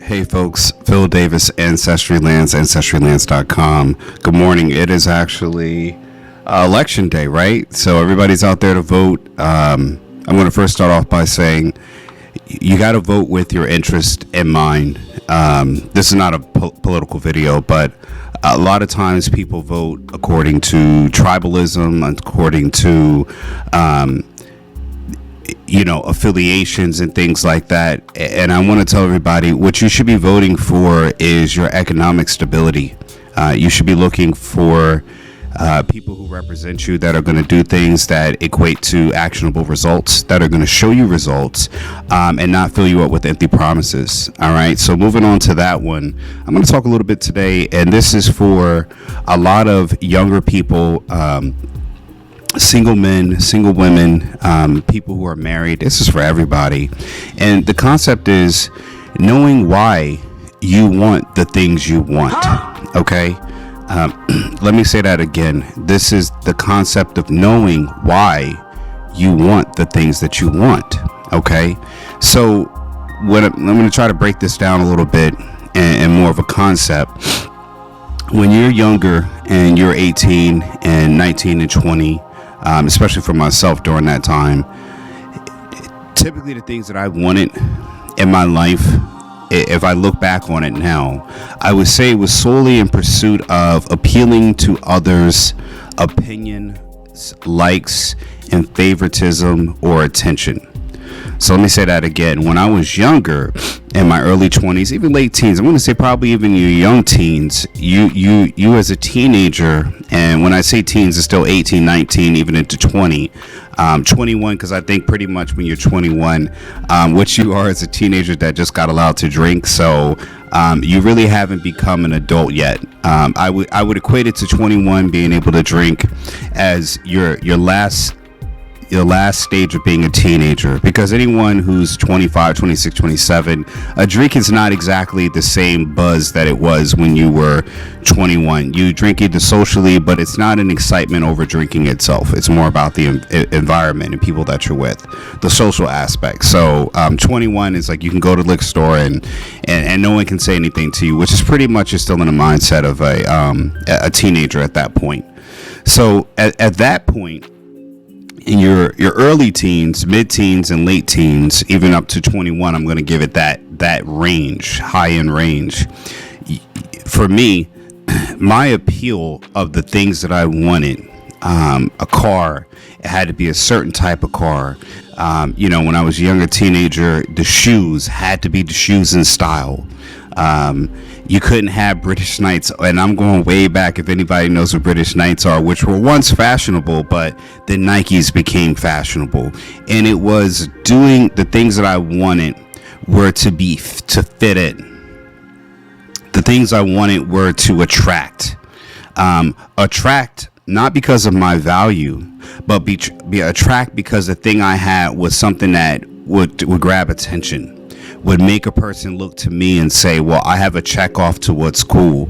Hey folks, Phil Davis, Ancestry Lands, AncestryLands.com. Good morning. It is actually election day, right? So everybody's out there to vote. I'm going to first start off by saying you got to vote with your interest in mind. This is not a political video, but a lot of times people vote according to tribalism, according to affiliations and things like that. And I want to tell everybody what you should be voting for is your economic stability. You should be looking for people who represent you that are going to do things that equate to actionable results, that are going to show you results, and not fill you up with empty promises. All right. So moving on to that one, I'm going to talk a little bit today, and this is for a lot of younger people, single men, single women, people who are married. This is for everybody. And the concept is knowing why you want the things you want. Okay. Let me say that again. This is the concept of knowing why you want the things that you want. Okay. So I'm going to try to break this down a little bit and more of a concept. When you're younger and you're 18 and 19 and 20, especially for myself during that time, typically the things that I wanted in my life, if I look back on it now, I would say it was solely in pursuit of appealing to others' opinion, likes, and favoritism or attention. So let me say that again. When I was younger, in my early 20s, even late teens, I'm going to say probably even your young teens, you as a teenager, and when I say teens, it's still 18, 19, even into 20, 21, because I think pretty much when you're 21, what you are as a teenager that just got allowed to drink. So you really haven't become an adult yet. I would equate it to 21 being able to drink as your last stage of being a teenager, because anyone who's 25, 26, 27, a drink is not exactly the same buzz that it was when you were 21. You drink either socially, but it's not an excitement over drinking itself. It's more about the environment and people that you're with, the social aspect. So 21 is like you can go to the liquor store and no one can say anything to you, which is pretty much you're still in the mindset of a teenager at that point. So at that point, in your early teens, mid-teens, and late teens, even up to 21, I'm going to give it that range, high-end range. For me, my appeal of the things that I wanted, a car, it had to be a certain type of car. When I was a younger teenager, the shoes had to be the shoes in style. You couldn't have British Knights, and I'm going way back if anybody knows what British Knights are, which were once fashionable, but then Nikes became fashionable. And it was doing the things that I wanted were to fit in. The things I wanted were to attract not because of my value, but be attract because the thing I had was something that would grab attention, would make a person look to me and say, well, I have a check off to what's cool.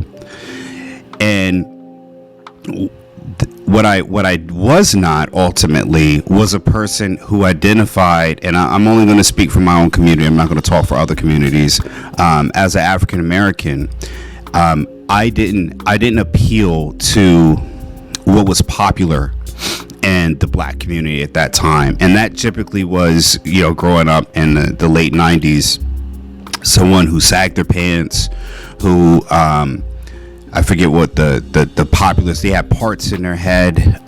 And what I was not ultimately was a person who identified, and I'm only going to speak for my own community, I'm not going to talk for other communities, as an African American. I didn't appeal to what was popular in the black community at that time, and that typically was, growing up in the late 90s, someone who sagged their pants, who I forget what the populace, they had parts in their head.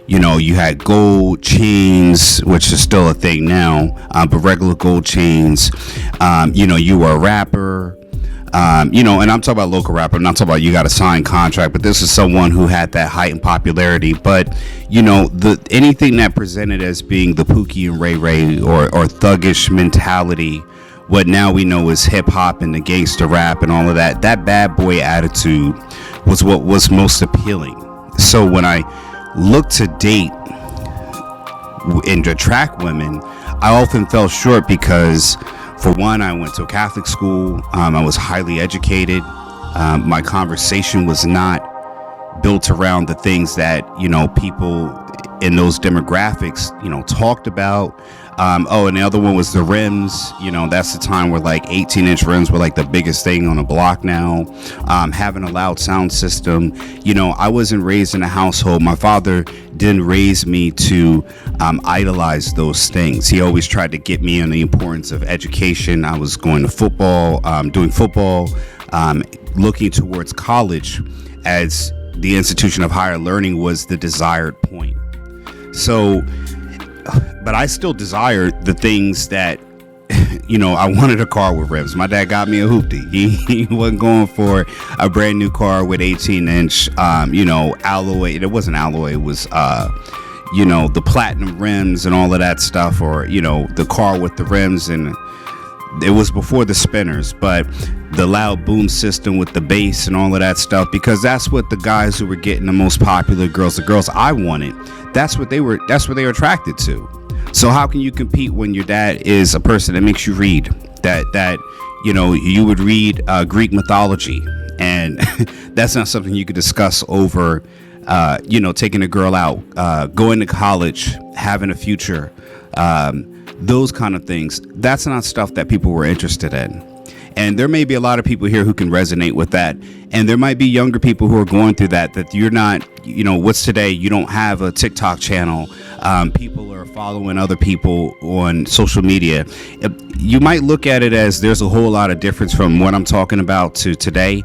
You had gold chains, which is still a thing now, but regular gold chains. You were a rapper. And I'm talking about local rapper. I'm not talking about you got a signed contract, but this is someone who had that heightened popularity. But anything that presented as being the Pookie and Ray Ray or thuggish mentality, what now we know is hip hop and the gangster rap and all of that bad boy attitude was what was most appealing. So when I look to date and attract women, I often fell short because, for one, I went to a Catholic school. I was highly educated. My conversation was not built around the things that, people in those demographics, talked about. And the other one was the rims. That's the time where like 18-inch rims were like the biggest thing on the block now. Having a loud sound system. I wasn't raised in a household. My father didn't raise me to idolize those things. He always tried to get me on the importance of education. I was going to football, doing football, looking towards college as the institution of higher learning was the desired point. So, but I still desired the things that, I wanted a car with rims. My dad got me a hoopty. He wasn't going for a brand new car with 18-inch, alloy. It wasn't alloy. It was, the platinum rims and all of that stuff, or, the car with the rims. And it was before the spinners, but the loud boom system with the bass and all of that stuff, because that's what the guys who were getting the most popular girls, the girls I wanted, that's what they were attracted to. So how can you compete when your dad is a person that makes you read, that you would read Greek mythology, and that's not something you could discuss over taking a girl out, going to college, having a future, those kind of things. That's not stuff that people were interested in. And there may be a lot of people here who can resonate with that. And there might be younger people who are going through that you're not, what's today? You don't have a TikTok channel. People are following other people on social media. You might look at it as there's a whole lot of difference from what I'm talking about to today.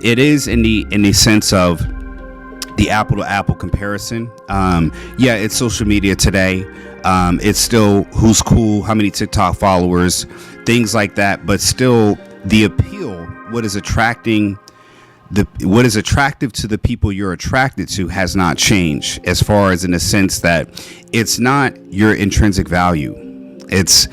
It is in the sense of the apple to apple comparison. It's social media today. It's still who's cool, how many TikTok followers, things like that. But still, the appeal, what is attractive to the people you're attracted to has not changed, as far as in the sense that it's not your intrinsic value. It's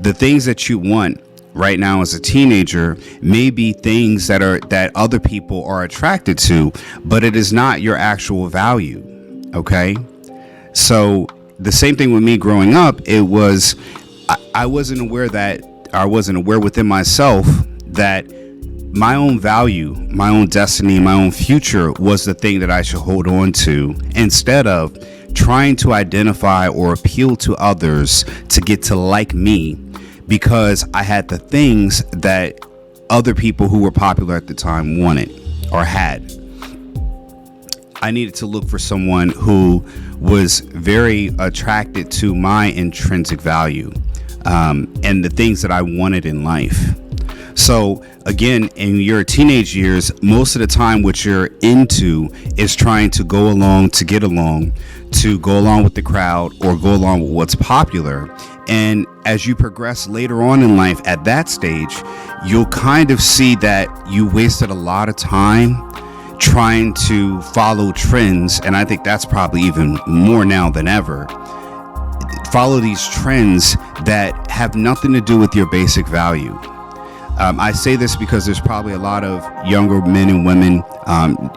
the things that you want right now as a teenager may be things that other people are attracted to, but it is not your actual value. Okay. So the same thing with me growing up, it was, I wasn't aware within myself that my own value, my own destiny, my own future was the thing that I should hold on to, instead of trying to identify or appeal to others to get to like me, because I had the things that other people who were popular at the time wanted or had. I needed to look for someone who was very attracted to my intrinsic value, and the things that I wanted in life. So again, in your teenage years, most of the time what you're into is trying to go along, to get along, to go along with the crowd, or go along with what's popular. And as you progress later on in life at that stage, you'll kind of see that you wasted a lot of time trying to follow trends. And I think that's probably even more now than ever. Follow these trends that have nothing to do with your basic value. I say this because there's probably a lot of younger men and women,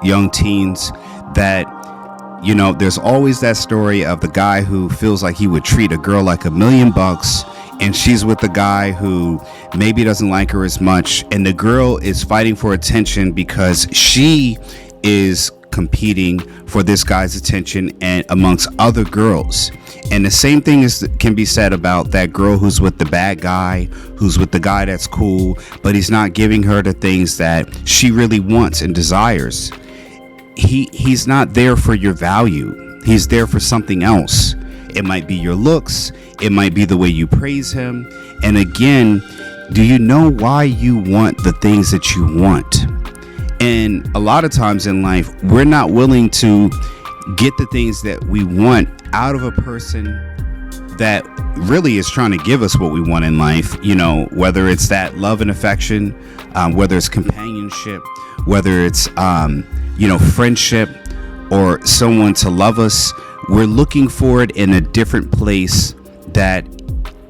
young teens, that, there's always that story of the guy who feels like he would treat a girl like $1 million, and she's with the guy who maybe doesn't like her as much, and the girl is fighting for attention because she is competing for this guy's attention and amongst other girls. And the same thing can be said about that girl who's with the bad guy, who's with the guy that's cool, but he's not giving her the things that she really wants and desires. He's not there for your value. He's there for something else. It might be your looks. It might be the way you praise him. And again, do you know why you want the things that you want? And a lot of times in life, we're not willing to get the things that we want out of a person that really is trying to give us what we want in life, whether it's that love and affection, whether it's companionship, whether it's, friendship, or someone to love us. We're looking for it in a different place that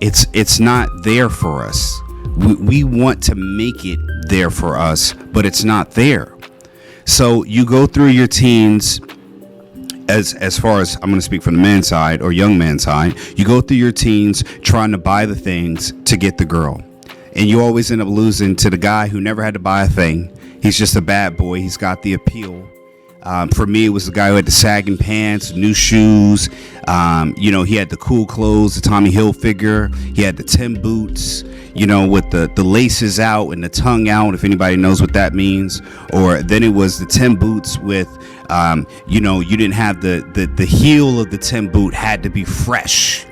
it's not there for us. We want to make it there for us, but it's not there. So you go through your teens, as far as I'm going to speak from the man's side or young man's side, you go through your teens trying to buy the things to get the girl. And you always end up losing to the guy who never had to buy a thing. He's just a bad boy. He's got the appeal. For me, it was the guy who had the sagging pants, new shoes. He had the cool clothes, the Tommy Hilfiger. He had the Tim boots, with the laces out and the tongue out, if anybody knows what that means. Or then it was the Tim boots with, you didn't have the heel of the Tim boot had to be fresh.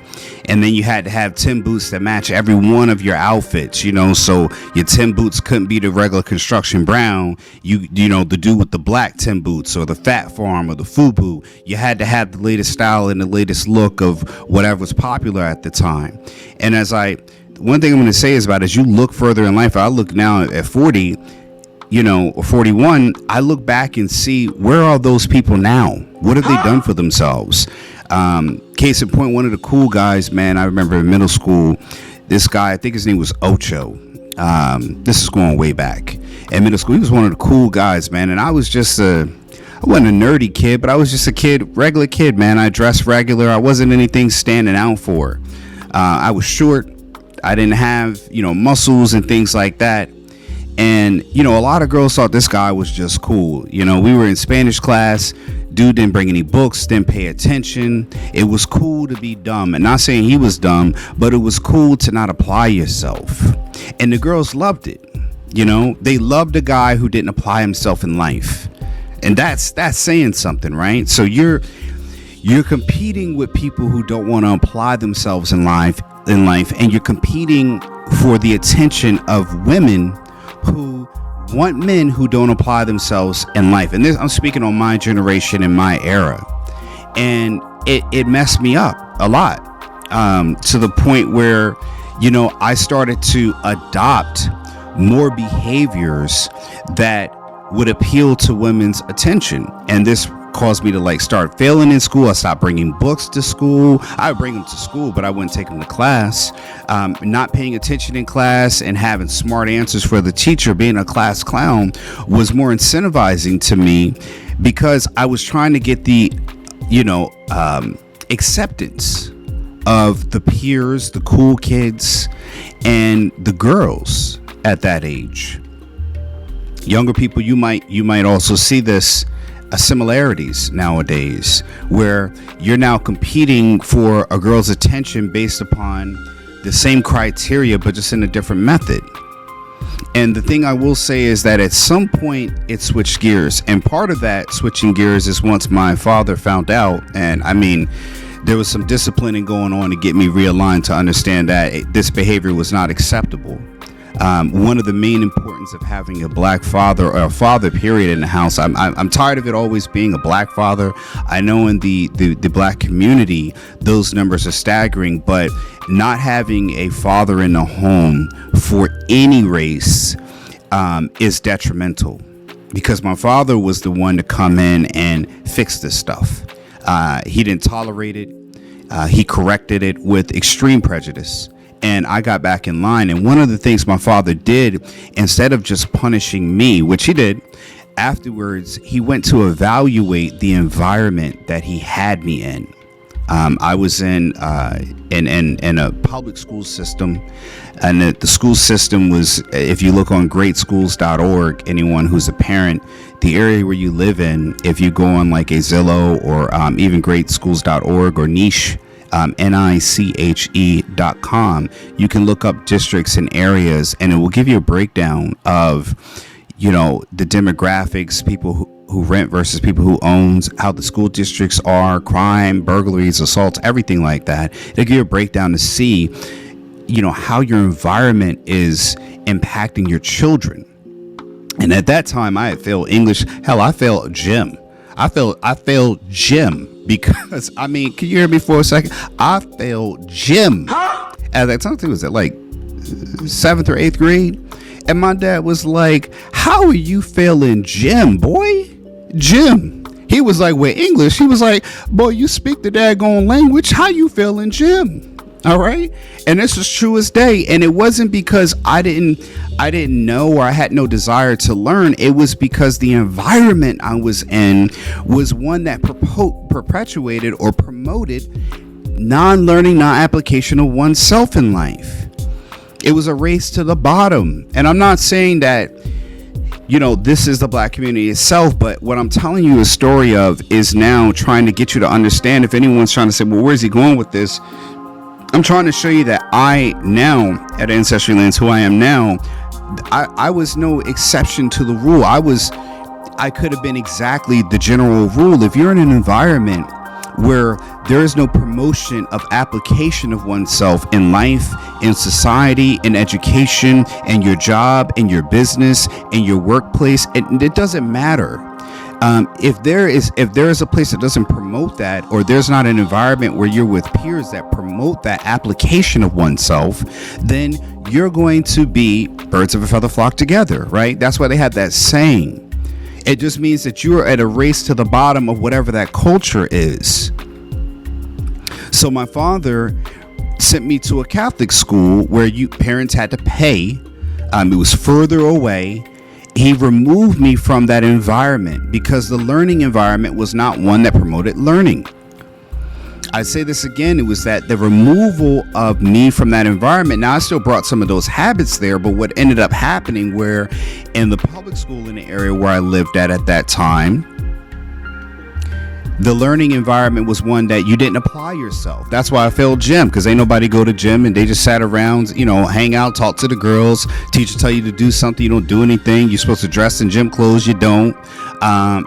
And then you had to have Tim boots that match every one of your outfits, so your Tim boots couldn't be the regular construction brown, the dude with the black Tim boots or the Fat Farm or the FUBU. You had to have the latest style and the latest look of whatever was popular at the time. And one thing I'm going to say is as you look further in life, I look now at 40, or 41, I look back and see, where are those people now? What have they done for themselves? Case in point, one of the cool guys, man, I remember in middle school, this guy, I think his name was Ocho. This is going way back. In middle school, he was one of the cool guys, man. And I wasn't a nerdy kid, but I was just a regular kid, man. I dressed regular. I wasn't anything standing out for. I was short. I didn't have, muscles and things like that. And, a lot of girls thought this guy was just cool. We were in Spanish class. Dude didn't bring any books, didn't pay attention. It was cool to be dumb. And not saying he was dumb, but it was cool to not apply yourself. And the girls loved it. They loved a guy who didn't apply himself in life. And that's saying something, right? So you're competing with people who don't want to apply themselves in life, and you're competing for the attention of women who want men who don't apply themselves in life. And I'm speaking on my generation and my era. And it messed me up a lot, to the point where, I started to adopt more behaviors that would appeal to women's attention. And this caused me to start failing in school. I stopped bringing books to school. I would bring them to school, but I wouldn't take them to class. Not paying attention in class and having smart answers for the teacher, being a class clown, was more incentivizing to me, because I was trying to get the, acceptance of the peers, the cool kids, and the girls at that age. Younger people, you might also see this similarities nowadays, where you're now competing for a girl's attention based upon the same criteria, but just in a different method. And the thing I will say is that at some point it switched gears, and part of that switching gears is once my father found out, and there was some disciplining going on to get me realigned to understand that this behavior was not acceptable. One of the main importance of having a black father, or a father period, in the house. I'm tired of it always being a black father. I know in the black community those numbers are staggering, but not having a father in the home for any race is detrimental, because my father was the one to come in and fix this stuff. He didn't tolerate it. He corrected it with extreme prejudice. And I got back in line. And one of the things my father did, instead of just punishing me, which he did, afterwards, he went to evaluate the environment that he had me in. I was in a public school system, and the school system was, if you look on greatschools.org, anyone who's a parent, the area where you live in, if you go on like a Zillow or even greatschools.org or niche, niche.com, you can look up districts and areas, and it will give you a breakdown of, the demographics, people who rent versus people who owns, how the school districts are, crime, burglaries, assaults, everything like that. It'll give you a breakdown to see, how your environment is impacting your children. And at that time, I had failed English. Hell, I failed gym. I failed gym because, can you hear me for a second? I failed gym. At that time, it was at like 7th or 8th grade. And my dad was like, how are you failing gym, boy? Gym. He was like, with English, he was like, boy, you speak the daggone language. How you failing gym? All right. And this is true as day. And it wasn't because I didn't know, or I had no desire to learn. It was because the environment I was in was one that perpetuated or promoted non-learning, non-application of oneself in life. It was a race to the bottom. And I'm not saying that this is the black community itself. But what I'm telling you a story of is now trying to get you to understand. If anyone's trying to say, well, where's he going with this? I'm trying to show you that I now at Ancestry Lands, who I am now, I was no exception to the rule. I could have been exactly the general rule. If you're in an environment where there is no promotion of application of oneself in life, in society, in education, in your job, in your business, in your workplace, it doesn't matter. If there is a place that doesn't promote that, or there's not an environment where you're with peers that promote that application of oneself, then you're going to be birds of a feather flock together, right? That's why they had that saying. It just means that you're at a race to the bottom of whatever that culture is. So my father sent me to a Catholic school where parents had to pay. It was further away. He removed me from that environment because the learning environment was not one that promoted learning. I say this again, it was that the removal of me from that environment. Now, I still brought some of those habits there, but what ended up happening, where in the public school in the area where I lived at that time, the learning environment was one that you didn't apply yourself. That's why I failed gym, because ain't nobody go to gym, and they just sat around, hang out, talk to the girls. Teacher tell you to do something, you don't do anything. You're supposed to dress in gym clothes, you don't.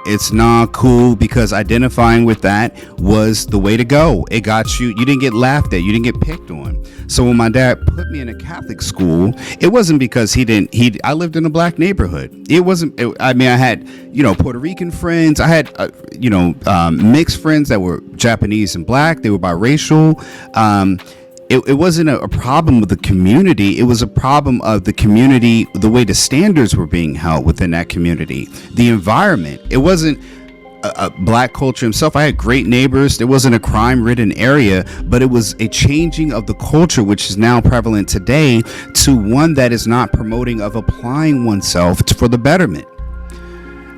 It's not cool, because identifying with that was the way to go. It got you didn't get laughed at, you didn't get picked on. So when my dad put me in a Catholic school, it wasn't because I lived in a black neighborhood. I had, Puerto Rican friends. I had, mixed friends that were Japanese and black. They were biracial. It wasn't a problem with the community. It was a problem of the community, the way the standards were being held within that community, the environment. It wasn't a black culture himself. I had great neighbors. There wasn't a crime-ridden area, but it was a changing of the culture, which is now prevalent today, to one that is not promoting of applying oneself for the betterment.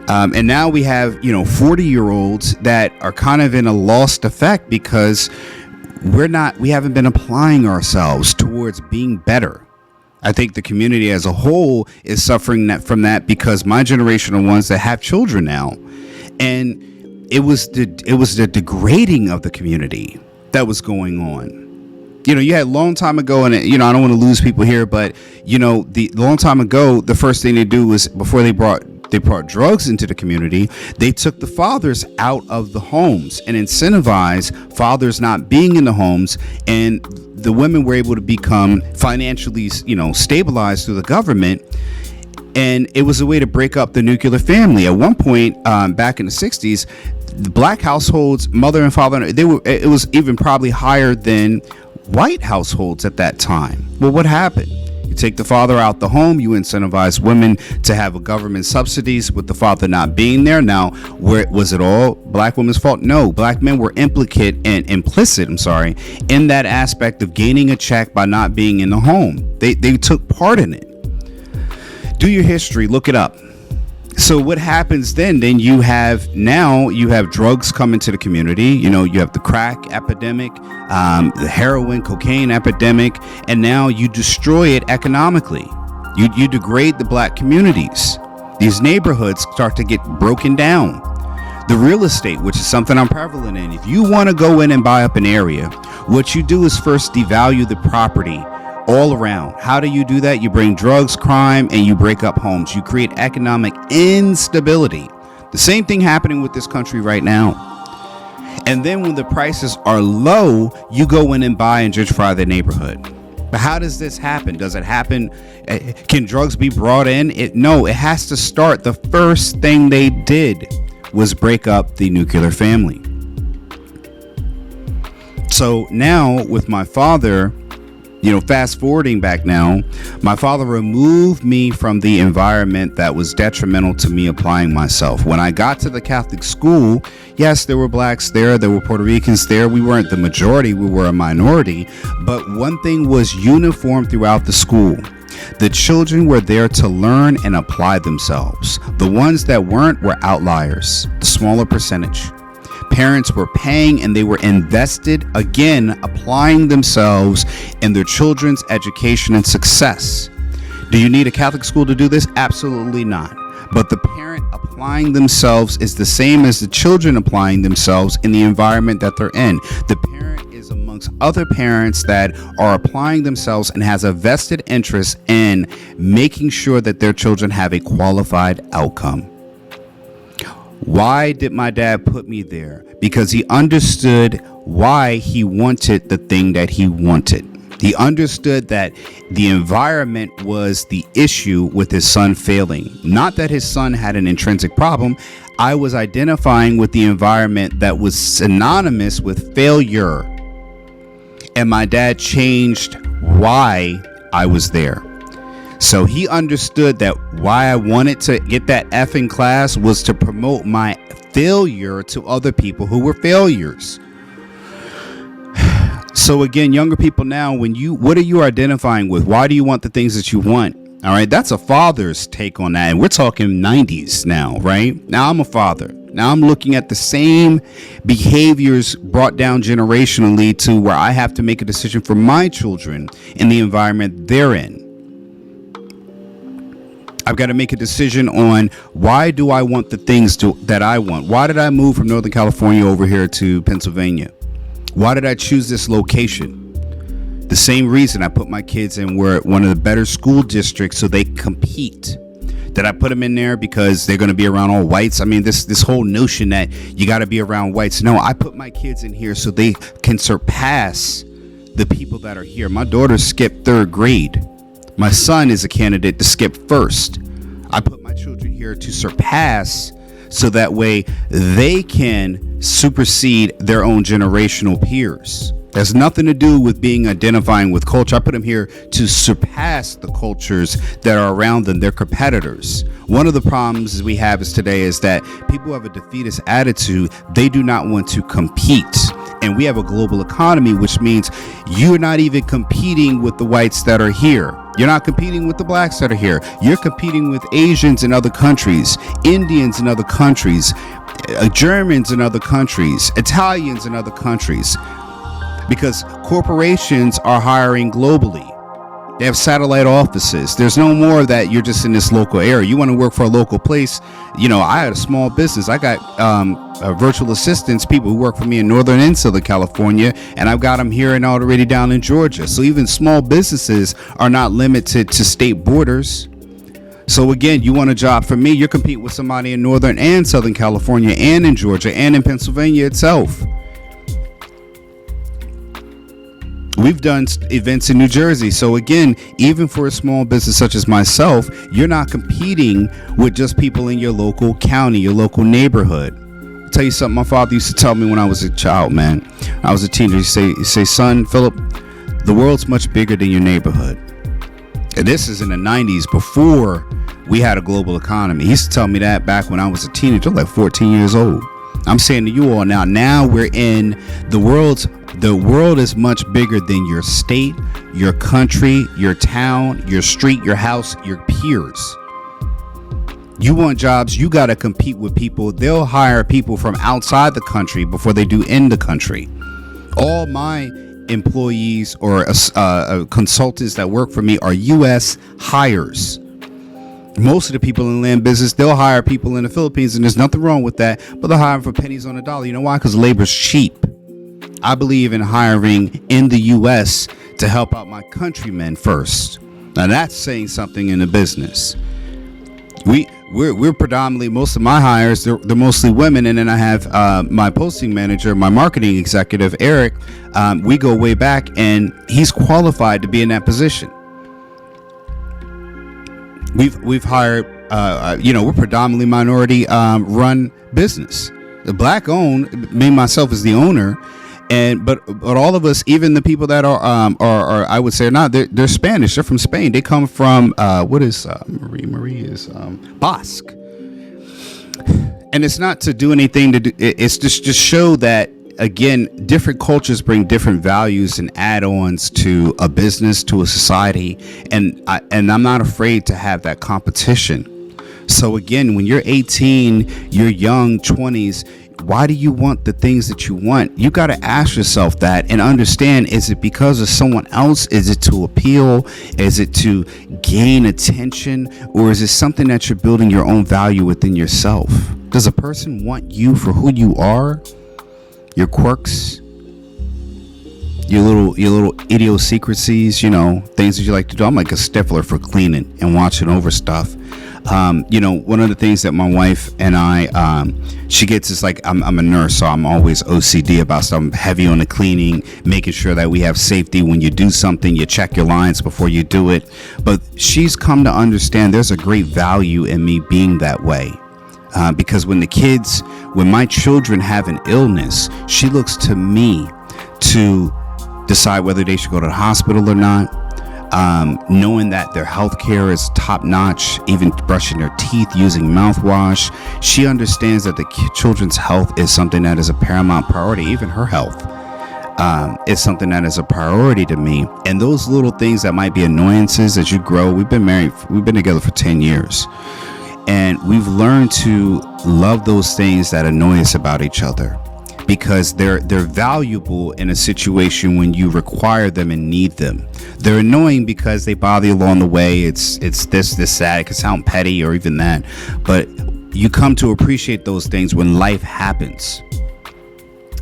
And now we have, 40-year-olds that are kind of in a lost effect because we haven't been applying ourselves towards being better. I think the community as a whole is suffering from that, because my generation are ones that have children now. And it was the degrading of the community that was going on. You had a long time ago, and I don't want to lose people here, but the long time ago, the first thing they do was, before they brought drugs into the community, they took the fathers out of the homes and incentivized fathers not being in the homes, and the women were able to become financially, stabilized through the government. And it was a way to break up the nuclear family. At one point, back in the 60s, the black households, mother and father, it was even probably higher than white households at that time. Well, what happened? You take the father out the home, you incentivize women to have a government subsidies with the father not being there. Now, was it all black women's fault? No, black men were implicit in that aspect of gaining a check by not being in the home. They took part in it. Do your history, look it up. So what happens then you have drugs come into the community. You have the crack epidemic, the heroin, cocaine epidemic, and now you destroy it economically. You degrade the black communities. These neighborhoods start to get broken down. The real estate, which is something I'm prevalent in, if you want to go in and buy up an area, what you do is first devalue the property all around. How do you do that? You bring drugs, crime, and you break up homes. You create economic instability. The same thing happening with this country right now. And then when the prices are low, you go in and buy and gentrify the neighborhood. But how does this happen? Does it happen? Can drugs be brought in? No, it has to start. The first thing they did was break up the nuclear family. So now with my father, fast forwarding back now, my father removed me from the environment that was detrimental to me applying myself. When I got to the Catholic school, yes, there were blacks there were Puerto Ricans there. We weren't the majority, we were a minority. But one thing was uniform throughout the school. The children were there to learn and apply themselves. The ones that weren't were outliers, the smaller percentage. Parents were paying and they were invested, again, applying themselves in their children's education and success. Do you need a Catholic school to do this? Absolutely not. but the parent applying themselves is the same as the children applying themselves in the environment that they're in. The parent is amongst other parents that are applying themselves and has a vested interest in making sure that their children have a qualified outcome. Why did my dad put me there? Because he understood why he wanted the thing that he wanted. He understood that the environment was the issue with his son failing. Not that his son had an intrinsic problem. I was identifying with the environment that was synonymous with failure. And my dad changed why I was there. So he understood that why I wanted to get that F in class was to promote my failure to other people who were failures. So again, younger people now, what are you identifying with? Why do you want the things that you want? All right, that's a father's take on that. And we're talking 90s now, right? Now I'm a father. Now I'm looking at the same behaviors brought down generationally to where I have to make a decision for my children in the environment they're in. I've got to make a decision on why do I want the things that I want? Why did I move from Northern California over here to Pennsylvania? Why did I choose this location? The same reason I put my kids in one of the better school districts so they compete. Did I put them in there because they're going to be around all whites? I mean, this whole notion that you got to be around whites. No, I put my kids in here so they can surpass the people that are here. My daughter skipped 3rd grade. My son is a candidate to skip first. I put my children here to surpass so that way they can supersede their own generational peers. There's nothing to do with identifying with culture. I put them here to surpass the cultures that are around them. They're competitors. One of the problems we have today is that people have a defeatist attitude. They do not want to compete. And we have a global economy, which means you're not even competing with the whites that are here. You're not competing with the blacks that are here. You're competing with Asians in other countries, Indians in other countries, Germans in other countries, Italians in other countries. Because corporations are hiring globally. They have satellite offices. There's no more that you're just in this local area. You want to work for a local place. I had a small business. I got virtual assistants, people who work for me in Northern and Southern California, and I've got them here and already down in Georgia. So even small businesses are not limited to state borders. So again, you want a job from me, you're competing with somebody in Northern and Southern California and in Georgia and in Pennsylvania itself. We've done events in New Jersey. So again, even for a small business such as myself, you're not competing with just people in your local county, your local neighborhood. I'll tell you something my father used to tell me when I was a child, man. I was a teenager. He'd say, son, Philip, the world's much bigger than your neighborhood. And this is in the 90s, before we had a global economy. He used to tell me that back when I was a teenager, like 14 years old. I'm saying to you all now we're in the world is much bigger than your state, your country, your town, your street, your house, your peers. You want jobs, you got to compete with people. They'll hire people from outside the country before they do in the country. All my employees or consultants that work for me are U.S. hires. Most of the people in land business, they'll hire people in the Philippines, and there's nothing wrong with that, but they'll hire them for pennies on the dollar. You know why? Because labor's cheap. I believe in hiring in the U.S. to help out my countrymen first. Now that's saying something in the business. We're predominantly, most of my hires, they're mostly women, and then I have my posting manager, my marketing executive, Eric. We go way back, and he's qualified to be in that position. We've hired, we're predominantly minority run business. The black owned, me myself is the owner. But all of us, even the people that are I would say are not, they're Spanish. They're from Spain. They come from Marie is Basque. And it's not to do anything to do. It's just show that, again, different cultures bring different values and add-ons to a business, to a society, and I'm not afraid to have that competition. So again, when you're 18, you're young, 20s. why do you want the things that you want? You got to ask yourself that and understand, is it because of someone else? Is it to appeal? Is it to gain attention? Or is it something that you're building your own value within yourself? Does a person want you for who you are? Your quirks? Your little idiosyncrasies, things that you like to do. I'm like a stickler for cleaning and watching over stuff. One of the things that my wife and I, she gets is like, I'm a nurse, so I'm always OCD about stuff. I'm heavy on the cleaning, making sure that we have safety. When you do something, you check your lines before you do it. But she's come to understand there's a great value in me being that way. Because when my children have an illness, she looks to me to decide whether they should go to the hospital or not. Knowing that their health care is top notch, even brushing their teeth, using mouthwash. She understands that the children's health is something that is a paramount priority. Even her health is something that is a priority to me. And those little things that might be annoyances as you grow. We've been together for 10 years. And we've learned to love those things that annoy us about each other, because they're valuable in a situation when you require them and need them. They're annoying because they bother you along the way. It's this, that. It can sound petty or even that, but you come to appreciate those things when life happens.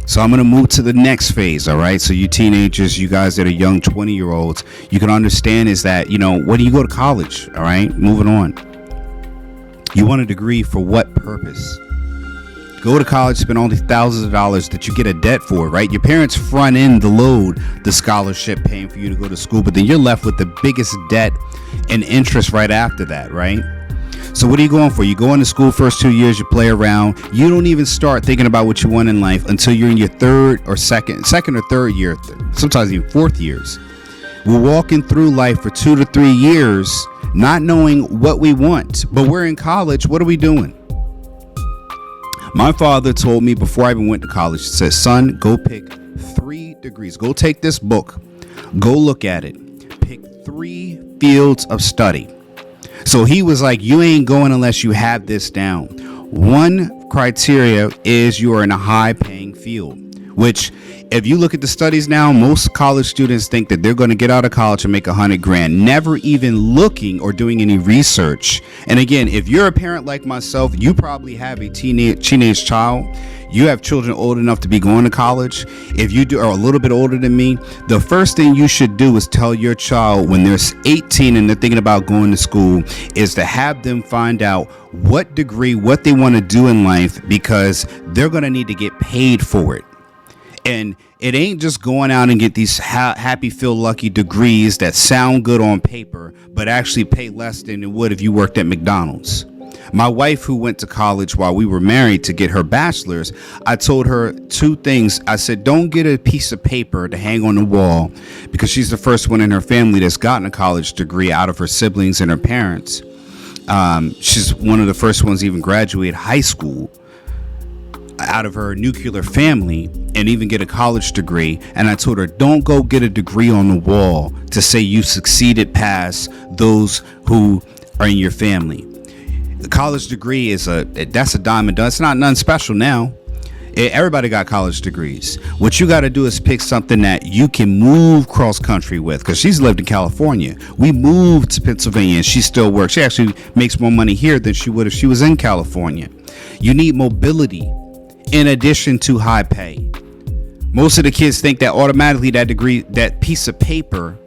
So I'm going to move to the next phase. All right. So you teenagers, you guys that are young 20-year-olds, you can understand is that, when do you go to college? All right. Moving on. You want a degree for what purpose? Go to college, spend all these thousands of dollars that you get a debt for, right? Your parents front end the load, the scholarship paying for you to go to school, but then you're left with the biggest debt and interest right after that, right? So what are you going for? You go into school first 2 years, you play around. You don't even start thinking about what you want in life until you're in your second or third year, sometimes even fourth years. We're walking through life for 2 to 3 years, not knowing what we want, but we're in college. What are we doing? My father told me before I even went to college, he said, son, go pick 3 degrees. Go take this book. Go look at it. Pick 3 fields of study. So he was like, you ain't going unless you have this down. One criteria is you are in a high paying field, which if you look at the studies now, most college students think that they're going to get out of college and make $100,000, never even looking or doing any research. And again, if you're a parent like myself, you probably have a teenage child. You have children old enough to be going to college. If you do, are a little bit older than me, the first thing you should do is tell your child when they're 18 and they're thinking about going to school is to have them find out what degree, what they want to do in life, because they're going to need to get paid for it. And it ain't just going out and get these happy-feel-lucky degrees that sound good on paper, but actually pay less than it would if you worked at McDonald's. My wife, who went to college while we were married to get her bachelor's, I told her 2 things. I said, don't get a piece of paper to hang on the wall, because she's the first one in her family that's gotten a college degree out of her siblings and her parents. She's one of the first ones to even graduate high school out of her nuclear family and even get a college degree. And I told her, don't go get a degree on the wall to say you succeeded past those who are in your family. The college degree that's a dime a dozen. It's not nothing special now. Everybody got college degrees. What you got to do is pick something that you can move cross country with, because she's lived in California. We moved to Pennsylvania and she still works. She actually makes more money here than she would if she was in California. You need mobility in addition to high pay. Most of the kids think that automatically that degree, that piece of paper,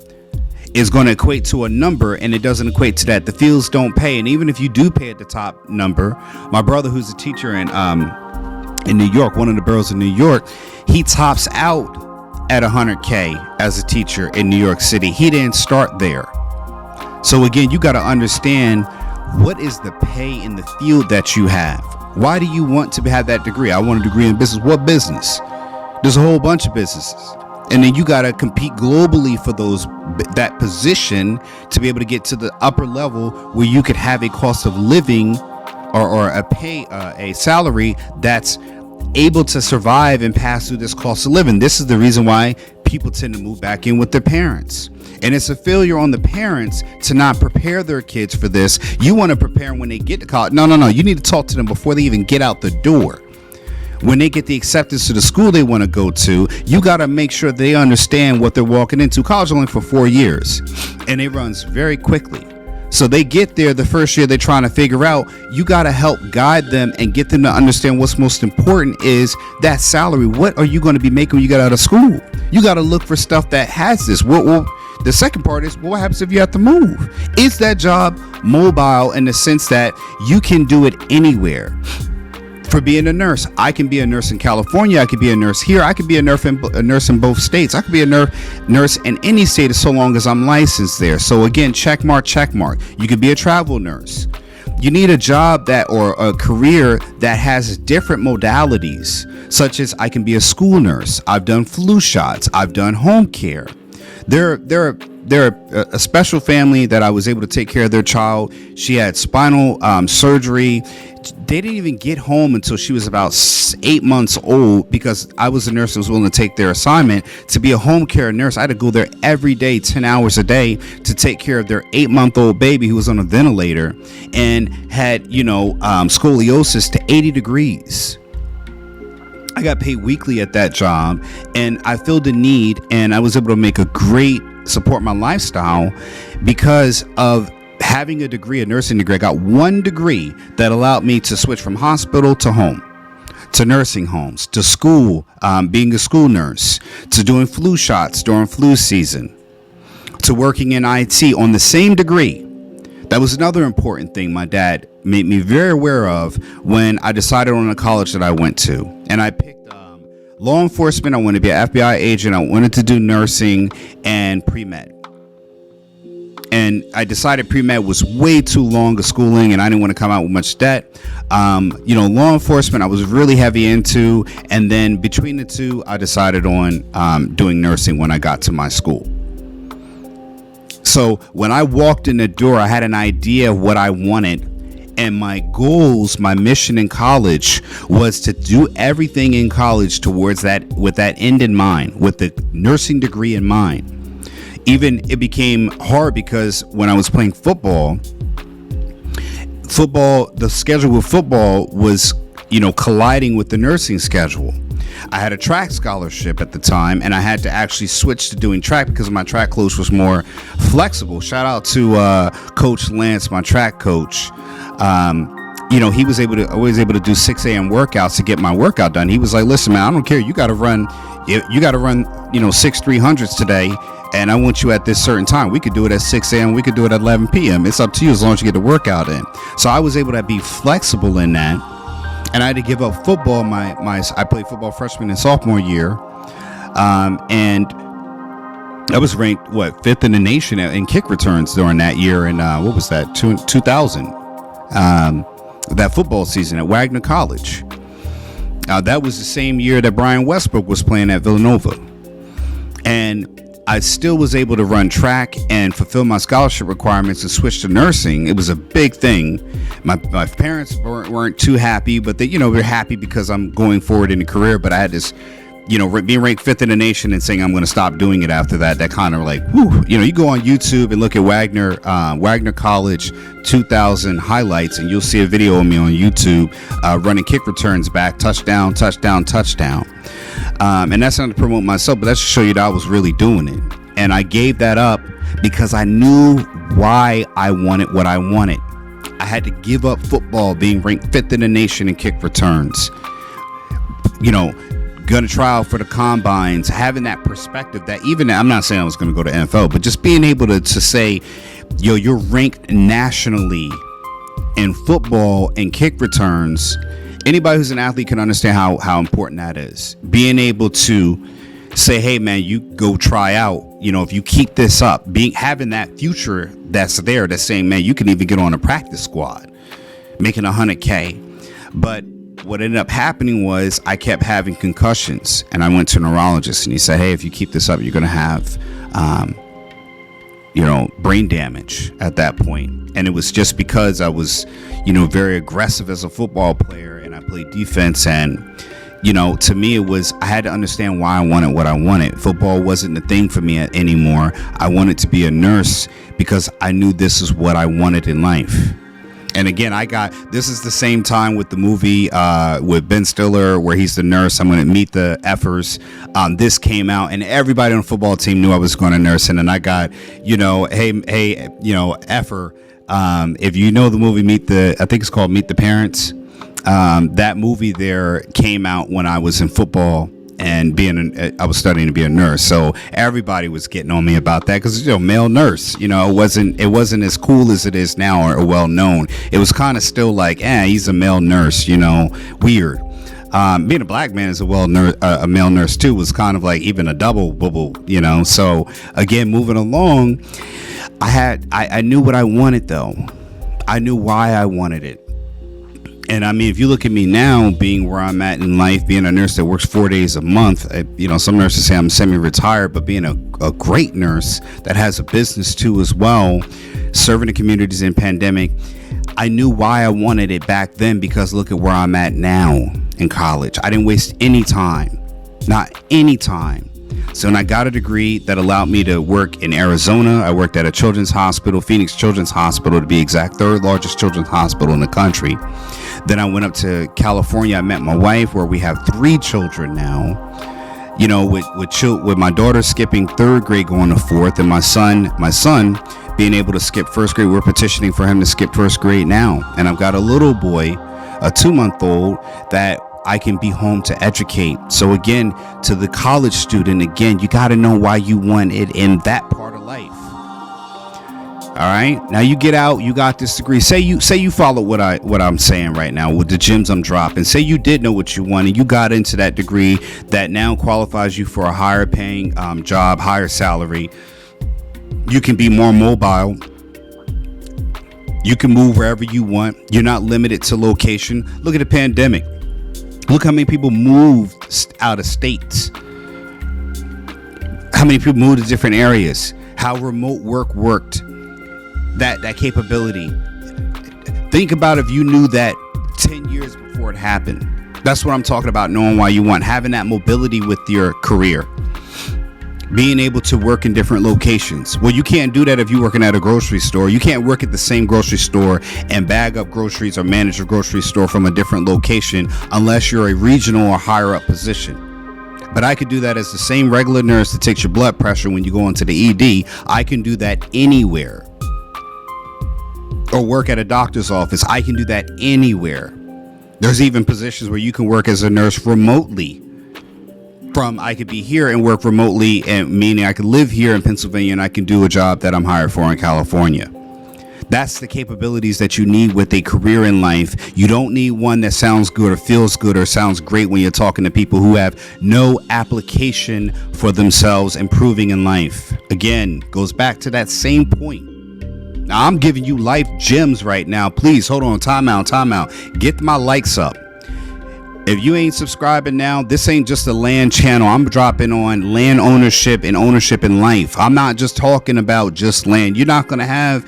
is going to equate to a number, and it doesn't equate to that. The fields don't pay, and even if you do pay at the top number, my brother, who's a teacher in New York, one of the boroughs in New York, he tops out at $100K as a teacher in New York City. He didn't start there. So again, you got to understand, what is the pay in the field that you have? Why do you want to have that degree? I want a degree in business. What business? There's a whole bunch of businesses. And then you got to compete globally for that position to be able to get to the upper level where you could have a cost of living or a salary that's able to survive and pass through this cost of living. This is the reason why people tend to move back in with their parents. And it's a failure on the parents to not prepare their kids for this. You want to prepare them when they get to college. No. You need to talk to them before they even get out the door. When they get the acceptance to the school they want to go to, you got to make sure they understand what they're walking into. College only for 4 years, and it runs very quickly. So they get there the first year, they're trying to figure out, you got to help guide them and get them to understand what's most important is that salary. What are you going to be making when you get out of school? You got to look for stuff that has this. Well, the second part is, what happens if you have to move? Is that job mobile in the sense that you can do it anywhere? For being a nurse, I can be a nurse in California. I could be a nurse here. I could be a nurse in both states. I could be a nurse in any state so long as I'm licensed there. So again, check mark, check mark. You could be a travel nurse. You need a job or a career that has different modalities, such as I can be a school nurse. I've done flu shots. I've done home care. They're a special family that I was able to take care of their child. She had spinal surgery. They didn't even get home until she was about 8 months old, because I was a nurse that was willing to take their assignment to be a home care nurse. I had to go there every day, 10 hours a day, to take care of their 8-month-old baby who was on a ventilator and had, scoliosis to 80 degrees. I got paid weekly at that job, and I filled the need, and I was able to make support my lifestyle because of having a nursing degree. I got one degree that allowed me to switch from hospital to home, to nursing homes, to school, being a school nurse, to doing flu shots during flu season, to working in IT on the same degree. That was another important thing my dad made me very aware of when I decided on the college that I went to. And I picked law enforcement. I wanted to be an FBI agent. I wanted to do nursing and pre-med. And I decided pre-med was way too long of schooling, and I didn't want to come out with much debt. Law enforcement I was really heavy into. And then between the two, I decided on doing nursing when I got to my school. So when I walked in the door, I had an idea of what I wanted. And my goals, my mission in college was to do everything in college towards that, with that end in mind, with the nursing degree in mind. Even it became hard because when I was playing football, the schedule with football was, colliding with the nursing schedule. I had a track scholarship at the time, and I had to actually switch to doing track because my track coach was more flexible. Shout out to Coach Lance, my track coach. He was always able to do 6 a.m. workouts to get my workout done. He was like, listen, man, I don't care. You got to run 6 300s today, and I want you at this certain time. We could do it at 6 a.m. We could do it at 11 p.m. It's up to you as long as you get the workout in. So I was able to be flexible in that. And I had to give up football. I played football freshman and sophomore year. And I was ranked, 5th in the nation in kick returns during that year. And what was that? 2000. That football season at Wagner College. That was the same year that Brian Westbrook was playing at Villanova. And I still was able to run track and fulfill my scholarship requirements and switch to nursing. It was a big thing. My parents weren't too happy, but they, were happy because I'm going forward in the career. But I had this, being ranked 5th in the nation and saying I'm going to stop doing it after that. That kind of like, whew, you go on YouTube and look at Wagner College 2000 highlights, and you'll see a video of me on YouTube running kick returns back, touchdown, touchdown, touchdown. And that's not to promote myself, but that's to show you that I was really doing it. And I gave that up because I knew why I wanted what I wanted. I had to give up football, being ranked 5th in the nation in kick returns. Going to try out for the combines, having that perspective that even, I'm not saying I was going to go to NFL, but just being able to say, you're ranked nationally in football and kick returns. Anybody who's an athlete can understand how important that is. Being able to say, hey man, you go try out, if you keep this up, having that future that's there, that's saying, man, you can even get on a practice squad, making $100K. But what ended up happening was I kept having concussions, and I went to a neurologist, and he said, hey, if you keep this up, you're going to have, brain damage at that point. And it was just because I was, very aggressive as a football player, and I played defense. And, to me, I had to understand why I wanted what I wanted. Football wasn't the thing for me anymore. I wanted to be a nurse because I knew this is what I wanted in life. And again, this is the same time with the movie with Ben Stiller where he's the nurse. I'm going to meet the effers. This came out and everybody on the football team knew I was going to nurse. And then I got, hey, effer. If you know the movie I think it's called Meet the Parents. That movie there came out when I was in football and I was studying to be a nurse. So everybody was getting on me about that because, male nurse, it wasn't as cool as it is now or well known. It was kind of still like, he's a male nurse, weird. Being a black man as a male nurse too was kind of like even a double bubble, So again, moving along, I knew what I wanted though. I knew why I wanted it. And I mean, if you look at me now, being where I'm at in life, being a nurse that works 4 days a month, some nurses say I'm semi-retired, but being a great nurse that has a business too as well, serving the communities in pandemic, I knew why I wanted it back then because look at where I'm at now in college. I didn't waste any time, not any time. So when I got a degree that allowed me to work in Arizona, I worked at a children's hospital, Phoenix Children's Hospital to be exact, third largest children's hospital in the country. Then I went up to California. I met my wife where we have 3 children now, with my daughter skipping 3rd grade going to 4th and my son being able to skip 1st grade. We're petitioning for him to skip 1st grade now. And I've got a little boy, a 2-month-old that I can be home to educate. So again, to the college student, you got to know why you want it in that part of life. All right. Now you get out, you got this degree. Say you follow what I'm saying right now with the gems I'm dropping. Say you did know what you wanted. You got into that degree that now qualifies you for a higher paying job, higher salary. You can be more mobile. You can move wherever you want. You're not limited to location. Look at the pandemic. Look how many people moved out of states. How many people moved to different areas. How remote work worked. That capability. Think about if you knew that 10 years before it happened. That's what I'm talking about, knowing why you want, having that mobility with your career, being able to work in different locations. Well, you can't do that if you're working at a grocery store. You can't work at the same grocery store and bag up groceries or manage a grocery store from a different location unless you're a regional or higher up position. But I could do that as the same regular nurse that takes your blood pressure when you go into the ED. I can do that anywhere. Or work at a doctor's office. I can do that anywhere. There's even positions where you can work as a nurse remotely. I could be here and work remotely, and meaning I could live here in Pennsylvania and I can do a job that I'm hired for in California. That's the capabilities that you need with a career in life. You don't need one that sounds good or feels good or sounds great when you're talking to people who have no application for themselves improving in life. Again, goes back to that same point. Now, I'm giving you life gems right now. Please hold on. Time out. Get my likes up. If you ain't subscribing now, this ain't just a land channel. I'm dropping on land ownership and ownership in life. I'm not just talking about just land. You're not going to have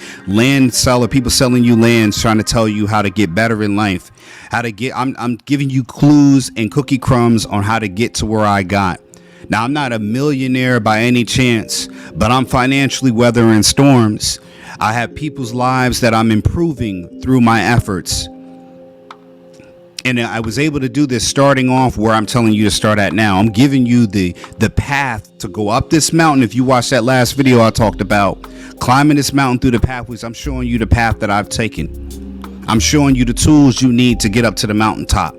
people selling you lands trying to tell you how to get better in life. I'm giving you clues and cookie crumbs on how to get to where I got. Now, I'm not a millionaire by any chance, but I'm financially weathering storms. I have people's lives that I'm improving through my efforts. And I was able to do this starting off where I'm telling you to start at now. I'm giving you the path to go up this mountain. If you watched that last video I talked about climbing this mountain through the pathways, I'm showing you the path that I've taken. I'm showing you the tools you need to get up to the mountaintop.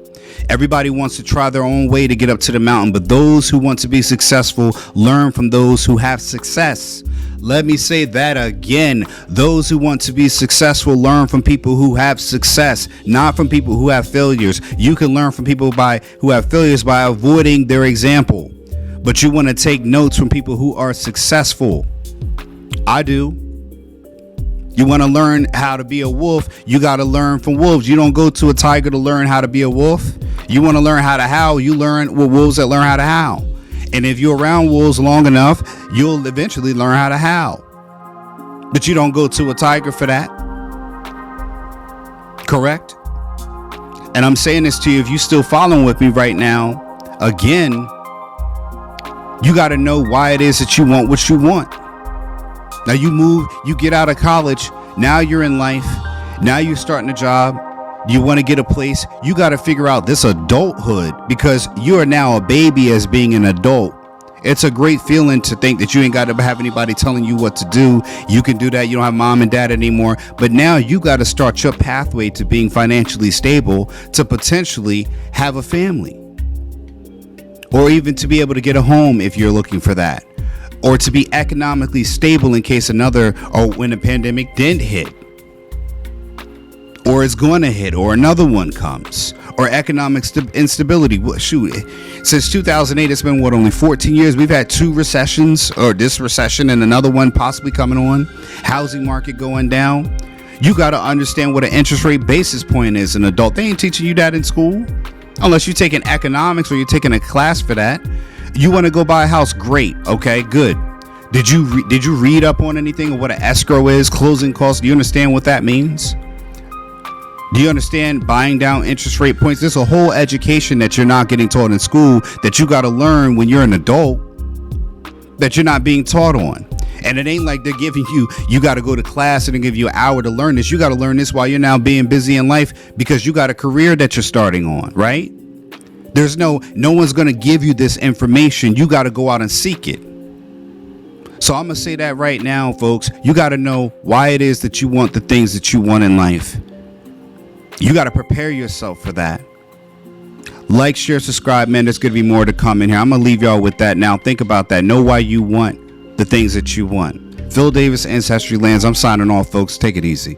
Everybody wants to try their own way to get up to the mountain, but those who want to be successful learn from those who have success. Let me say that again. Those who want to be successful learn from people who have success, not from people who have failures. You can learn from people who have failures by avoiding their example, but you want to take notes from people who are successful. I do. You want to learn how to be a wolf, you got to learn from wolves. You don't go to a tiger to learn how to be a wolf. You want to learn how to howl, you learn with wolves that learn how to howl. And if you're around wolves long enough, you'll eventually learn how to howl. But you don't go to a tiger for that. Correct? And I'm saying this to you, if you're still following with me right now, again, you got to know why it is that you want what you want. Now you move, you get out of college, now you're in life. Now you're starting a job. You want to get a place. You got to figure out this adulthood, because you are now a baby as being an adult. It's a great feeling to think that you ain't got to have anybody telling you what to do. You can do that. You don't have mom and dad anymore. But now you got to start your pathway to being financially stable, to potentially have a family, or even to be able to get a home if you're looking for that, or to be economically stable in case or when a pandemic didn't hit, or is going to hit, or another one comes, or economic instability. Shoot, since 2008, it's been only 14 years. We've had 2 recessions, or this recession and another one possibly coming on. Housing market going down. You got to understand what an interest rate basis point is. An adult, they ain't teaching you that in school, unless you're taking economics or you're taking a class for that. You want to go buy a house? Great. Okay, good. Did you read up on anything of what an escrow is, closing costs? Do you understand what that means? Do you understand buying down interest rate points? There's a whole education that you're not getting taught in school that you got to learn when you're an adult, that you're not being taught on. And it ain't like they're giving you got to go to class and they give you an hour to learn this. You got to learn this while you're now being busy in life, because you got a career that you're starting on, right? There's no one's going to give you this information. You got to go out and seek it. So I'm going to say that right now, folks. You got to know why it is that you want the things that you want in life. You got to prepare yourself for that. Like, share, subscribe, man. There's going to be more to come in here. I'm going to leave y'all with that now. Think about that. Know why you want the things that you want. Phil Davis, Ancestry Lands. I'm signing off, folks. Take it easy.